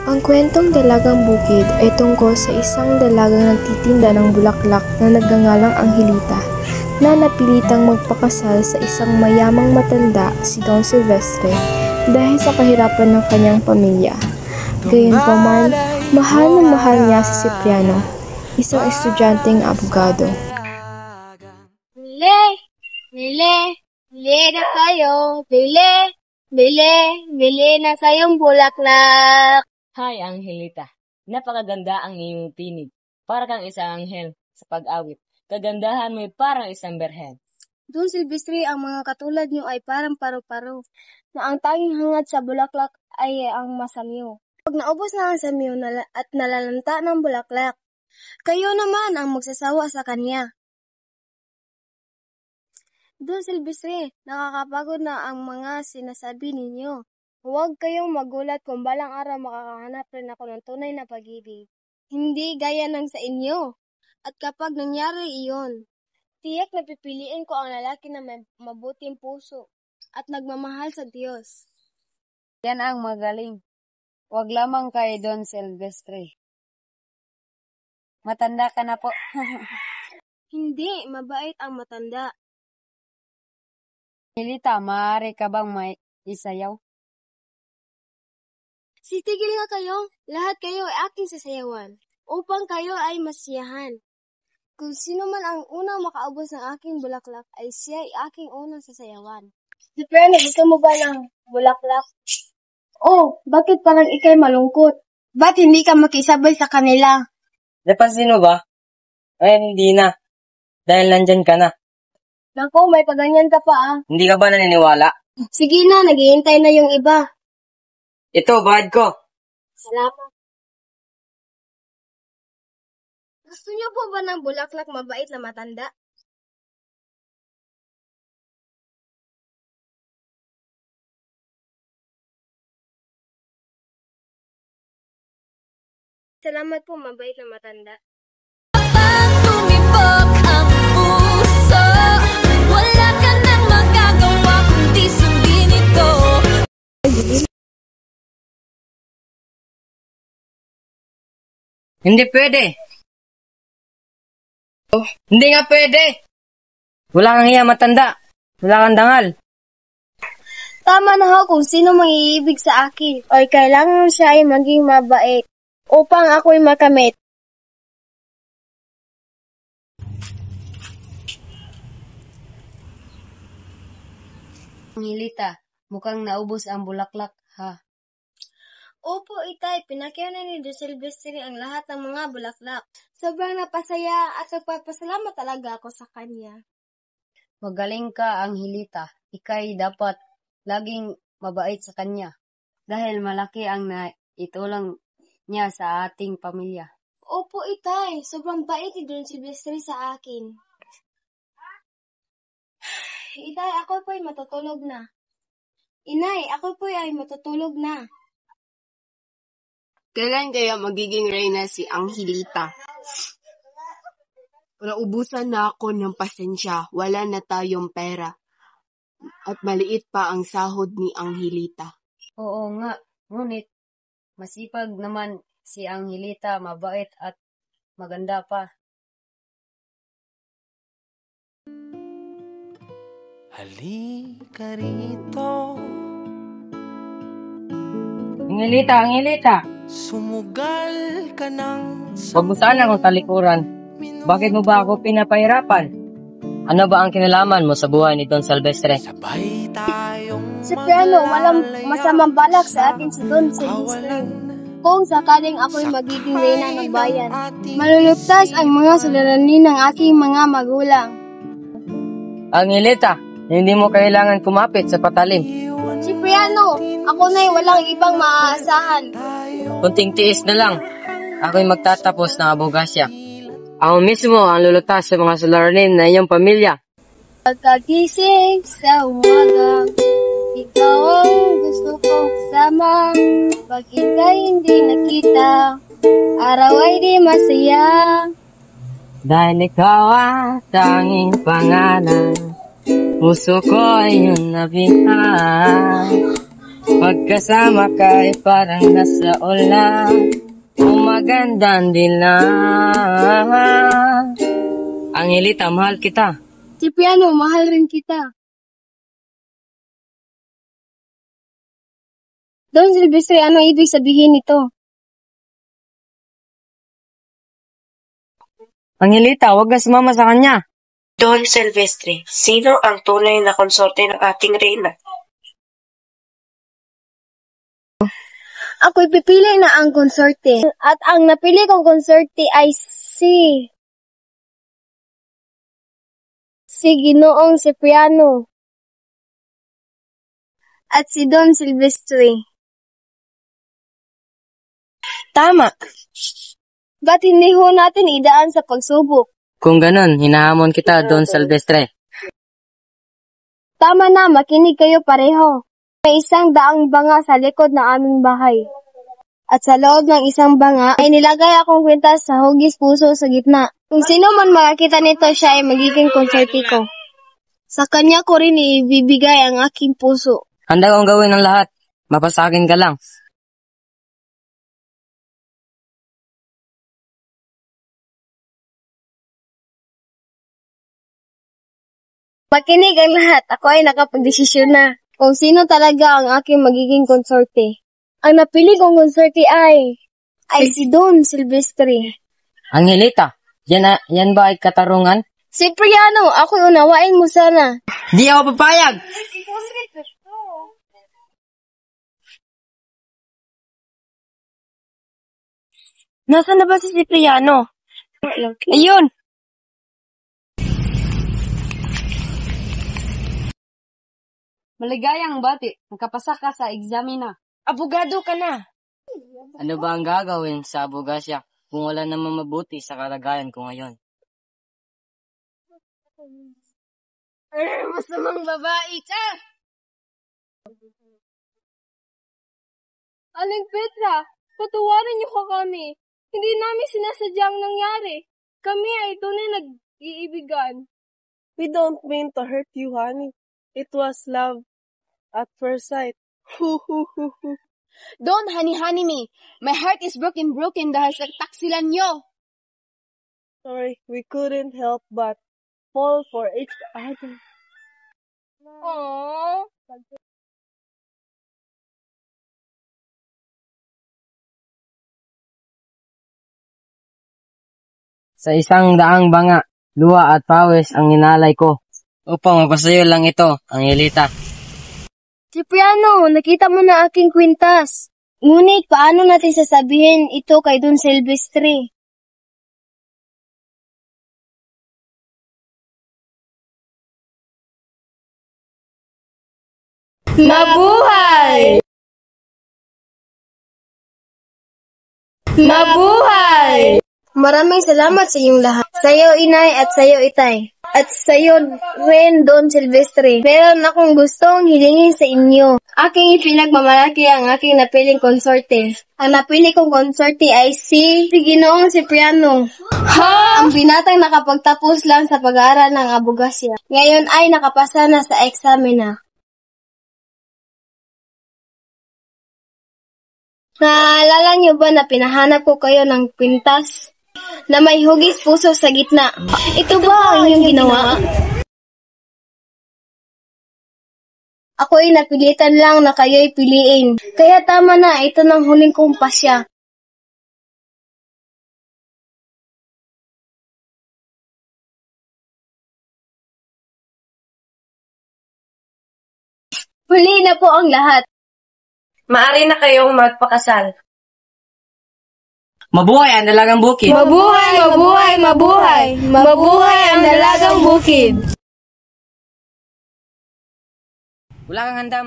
Ang kwentong Dalagang Bukid ay tungkol sa isang dalagang nagtitinda ng bulaklak na nagngangalang Angelita na napilitang magpakasal sa isang mayamang matanda, si Don Silvestre, dahil sa kahirapan ng kanyang pamilya. Gayunpaman, mahal na mahal niya si Cipriano, isang estudyanteng abogado. Bili na kayo, bili na kayong bulaklak. Hi, Angelita. Napakaganda ang iyong tinig. Para kang isang anghel sa pag-awit. Kagandahan mo'y parang isang berhen. Don Silvestre, ang mga katulad niyo ay parang paru-paro, na ang tanging hangad sa bulaklak ay ang masamyo. Pag naubos na ang samyo at nalalanta ng bulaklak, kayo naman ang magsasawa sa kanya. Don Silvestre, nakakapagod na ang mga sinasabi ninyo. Huwag kayong magulat kung balang araw makakahanap rin ako ng tunay na pag-ibig. Hindi gaya ng sa inyo. At kapag nangyari iyon, tiyak na pipiliin ko ang lalaki na may mabuting puso at nagmamahal sa Diyos. Yan ang magaling. Huwag lamang kay Don Silvestre. Matanda ka na po. Hindi, mabait ang matanda. Angelita, maaari ka bang may isayaw? Sitigil nga kayo, lahat kayo ay aking sasayawan, upang kayo ay masiyahan. Kung sino man ang unang makaubos ng aking bulaklak, ay siya ay aking unang sasayawan. Cipriano, gusto mo ba ng bulaklak? Oh, bakit parang ikay malungkot? Ba't hindi ka makisabay sa kanila? Napansin mo ba? Ay, hindi na. Dahil nandyan ka na. Naku, may paganyan ka pa ah. Hindi ka ba naniniwala? Sige na, naghihintay na yung iba. Ito, bahad ko. Salamat. Gusto niyo po ba ng bulaklak mabait na matanda? Salamat po, mabait na matanda. Pag tumibok ang puso, wala ka nang magagawa kundi sundin ito. Hindi pwede. Oh, hindi nga pwede. Wala kang hiya, matanda. Wala kang dangal. Tama na ho kung sino mangiibig sa akin o kailangan siya ay maging mabait upang ako'y makamit. Angelita, mukhang naubos ang bulaklak, ha? Opo, itay, pinakyanan ni Don Silvestre ang lahat ng mga bulaklak. Sobrang napasaya at nagpapasalamat talaga ako sa kanya. Magaling ka, Angelita. Ika'y dapat laging mabait sa kanya. Dahil malaki ang naitulong niya sa ating pamilya. Opo, itay, sobrang bait ni Don Silvestre sa akin. Itay, ako po'y matutulog na. Inay, ako po'y ay matutulog na. Kailan kaya magiging reyna si Angelita? Naubusan na ako ng pasensya. Wala na tayong pera. At maliit pa ang sahod ni Angelita. Oo nga, ngunit masipag naman si Angelita, mabait at maganda pa. Halika rito. Angelita. Sumugal ka ng Huwag mo sana akong talikuran. Bakit mo ba ako pinapahirapan? Ano ba ang kinalaman mo sa buhay ni Don Silvestre? sabay tayong Cipriano, walang masamang balak sa atin si Don Silvestre. Kung sakaling ako'y magiging reyna ng bayan, malulugtas ang mga suliranin ng aking mga magulang. Angelita, hindi mo kailangan kumapit sa patalim. Cipriano, ako na'y walang ibang maaasahan. Kunting tiis na lang. Ako'y magtatapos ng abogasya. Ako mismo ang lulutas sa mga suliranin na iyong pamilya. Pagkagising sa umaga, ikaw ang gusto kong kasama. Pag ika'y hindi nakita, araw ay di masaya. Dahil ikaw ang tanging pangalan, puso ko ay iyong nabihan. Pagkasama ka ay parang nasa ulan, umagandang dilan. Angelita, mahal kita. Cipriano, mahal rin kita. Don Silvestre, ano ibig sabihin nito? Angelita, huwag ka sumama sa kanya. Don Silvestre, sino ang tunay na konsorte ng ating reyna? Ako'y pipili na ang konsorte. At ang napili kong konsorte ay si Ginoong Cipriano. At si Don Silvestre. Tama. Ba't hindi ho natin idaan sa pagsubok? Kung ganon, hinahamon kita, Don Silvestre. Tama na, makinig kayo pareho. May isang daang banga sa likod ng aming bahay. At sa loob ng isang banga ay nilagay akong kwintas sa hugis puso sa gitna. Kung sino man makakita nito, siya ay magiging konsorte ko. Sa kanya ko rin ibibigay ang aking puso. Handa kong gawin ang lahat. Mapasakin ka lang. Makinig ang lahat. Ako ay nakapagdesisyon na kung sino talaga ang aking magiging konsorte. Ang napili kong konsorte ay si Don Silvestre. Angelita, yan ba ay katarungan? Cipriano, ako unawain mo sana. Di ako papayag! Nasaan na ba si Cipriano? Ayun! Maligayang bati, nakapasa ka sa examina. Abogado ka na. Ano ba ang gagawin sa abogasya kung wala namang mabuti sa kalagayan ko ngayon? Masamang babae ka! Aling Petra, patawarin niyo ko kami. Hindi namin sinasadyang nangyari. Kami ay tunay nag-iibigan. We don't mean to hurt you, honey. It was love at first sight. Don't honey me. My heart is broken dahil sa taksilan nyo. Sorry, we couldn't help but fall for each other. Aww. Sa isang daang banga, luha at pawis ang inalay ko. Upang mapasayo lang ito, Angelita. Cipriano, nakita mo na aking kwintas. Ngunit paano natin sasabihin ito kay Don Silvestre? Mabuhay! Mabuhay! Maraming salamat sa iyong lahat. Sa iyo, inay, at sa iyo, itay. At sa iyo rin, Don Silvestre. Meron akong gustong hilingin sa inyo. Aking ipinagmamalaki ang aking napiling konsorte. Ang napili kong konsorte ay si Ginoong Cipriano. Ang binatang nakapagtapos lang sa pag-aaral ng abogasya. Ngayon ay nakapasa na sa eksamena. Naalala niyo ba na pinahanap ko kayo ng kwintas na may hugis puso sa gitna? Ito ba ang inyong ginawa? Ako'y napilitan lang na kayo'y piliin. Kaya tama na, ito ng huling kong pasya. Huli na po ang lahat. Maari na kayong magpakasal. Mabuhay ang dalagang bukid! Mabuhay, mabuhay, mabuhay! Mabuhay ang dalagang bukid! Wala kang handa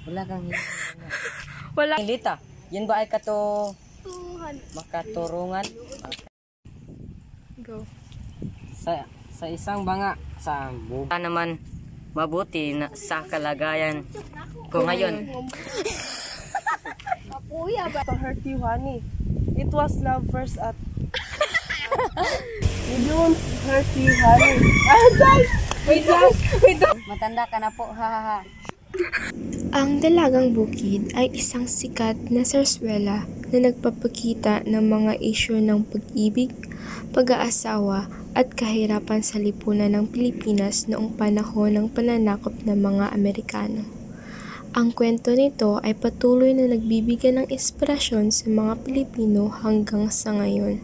Wala kang Wala. Angelita, yan ba ay makaturungan? Go. Sa isang banga, sa buka naman mabuti na sa kalagayan ko ngayon. To hurt you, honey. It was love first at... We don't hurt you, honey. Matanda ka na po, ha ha ha. Ang Dalagang Bukid ay isang sikat na sarswela na nagpapakita ng mga isyu ng pag-ibig, pag-aasawa at kahirapan sa lipunan ng Pilipinas noong panahon ng pananakop ng mga Amerikano. Ang kwento nito ay patuloy na nagbibigay ng inspirasyon sa mga Pilipino hanggang sa ngayon.